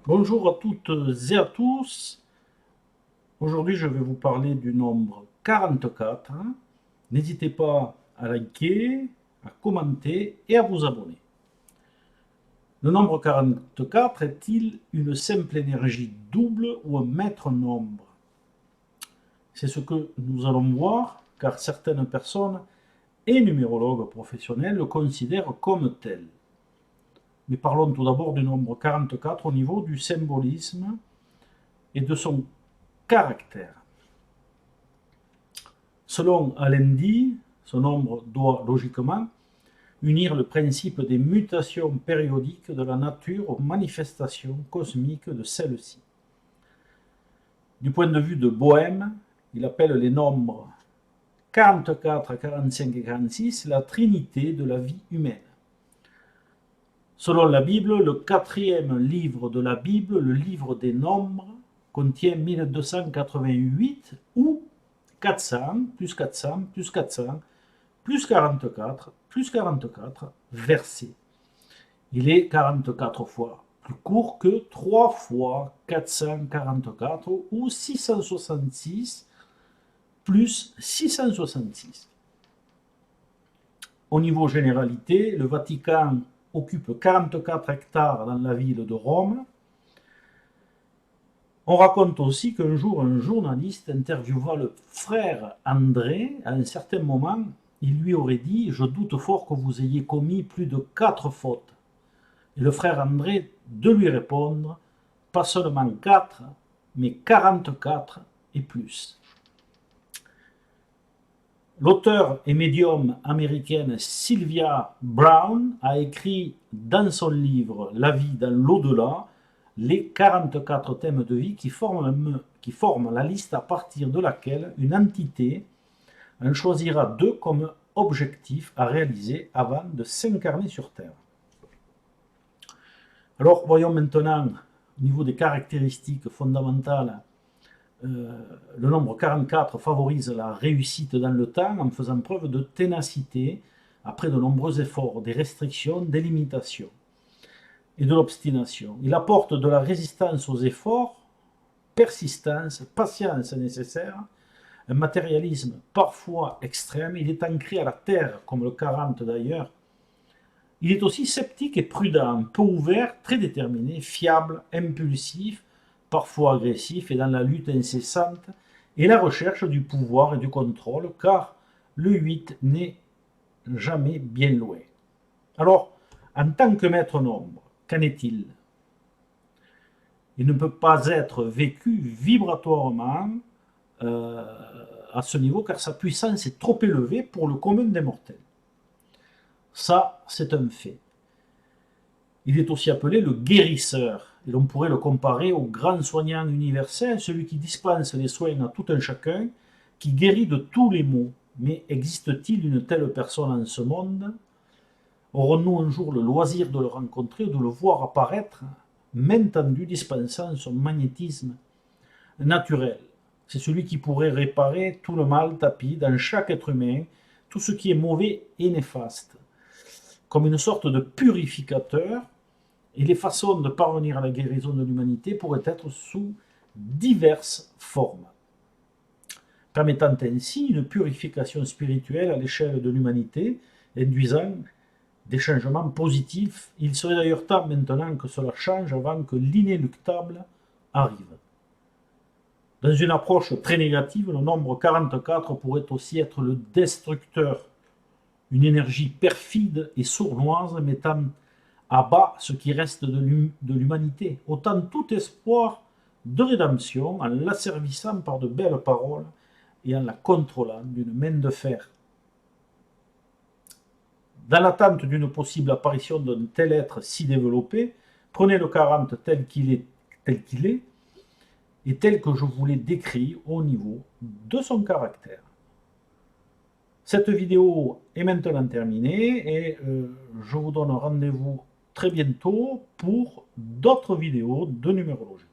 Bonjour à toutes et à tous. Aujourd'hui, je vais vous parler du nombre 44. N'hésitez pas à liker, à commenter et à vous abonner. Le nombre 44 est-il une simple énergie double ou un maître nombre? C'est ce que nous allons voir, car certaines personnes et numérologues professionnels le considèrent comme tel. Mais parlons tout d'abord du nombre 44 au niveau du symbolisme et de son caractère. Selon Alendi, ce nombre doit logiquement unir le principe des mutations périodiques de la nature aux manifestations cosmiques de celle-ci. Du point de vue de Bohème, il appelle les nombres 44, 45 et 46 la trinité de la vie humaine. Selon la Bible, le quatrième livre de la Bible, le livre des nombres, contient 1288 ou 400, plus 400, plus 400, plus 44, plus 44 versets. Il est 44 fois plus court que 3 fois 444 ou 666 plus 666. Au niveau généralité, le Vatican occupe 44 hectares dans la ville de Rome. On raconte aussi qu'un jour, un journaliste interviewera le frère André. À un certain moment, il lui aurait dit « Je doute fort que vous ayez commis plus de 4 fautes ». Et le frère André de lui répondre « Pas seulement 4, mais 44 et plus ». L'auteur et médium américaine Sylvia Brown a écrit dans son livre « La vie dans l'au-delà » les 44 thèmes de vie qui forment la liste à partir de laquelle une entité en choisira 2 comme objectif à réaliser avant de s'incarner sur Terre. Alors, voyons maintenant, au niveau des caractéristiques fondamentales, le nombre 44 favorise la réussite dans le temps en faisant preuve de ténacité après de nombreux efforts, des restrictions, des limitations et de l'obstination. Il apporte de la résistance aux efforts, persistance, patience nécessaire, un matérialisme parfois extrême. Il est ancré à la terre, comme le 40 d'ailleurs. Il est aussi sceptique et prudent, peu ouvert, très déterminé, fiable, impulsif, parfois agressif et dans la lutte incessante et la recherche du pouvoir et du contrôle, car le 8 n'est jamais bien loin. Alors, en tant que maître nombre, qu'en est-il? Il ne peut pas être vécu vibratoirement à ce niveau, car sa puissance est trop élevée pour le commun des mortels. Ça, c'est un fait. Il est aussi appelé le guérisseur, et l'on pourrait le comparer au grand soignant universel, celui qui dispense les soins à tout un chacun, qui guérit de tous les maux. Mais existe-t-il une telle personne en ce monde? Aurons-nous un jour le loisir de le rencontrer ou de le voir apparaître, main tendue, dispensant son magnétisme naturel? C'est celui qui pourrait réparer tout le mal tapi dans chaque être humain, tout ce qui est mauvais et néfaste, comme une sorte de purificateur, et les façons de parvenir à la guérison de l'humanité pourraient être sous diverses formes, permettant ainsi une purification spirituelle à l'échelle de l'humanité, induisant des changements positifs. Il serait d'ailleurs temps maintenant que cela change avant que l'inéluctable arrive. Dans une approche très négative, le nombre 44 pourrait aussi être le destructeur, une énergie perfide et sournoise mettant à bas ce qui reste de l'humanité, ôtant tout espoir de rédemption en l'asservissant par de belles paroles et en la contrôlant d'une main de fer. Dans l'attente d'une possible apparition d'un tel être si développé, prenez le 40 tel qu'il est, et tel que je vous l'ai décrit au niveau de son caractère. Cette vidéo est maintenant terminée et je vous donne rendez-vous très bientôt pour d'autres vidéos de numérologie.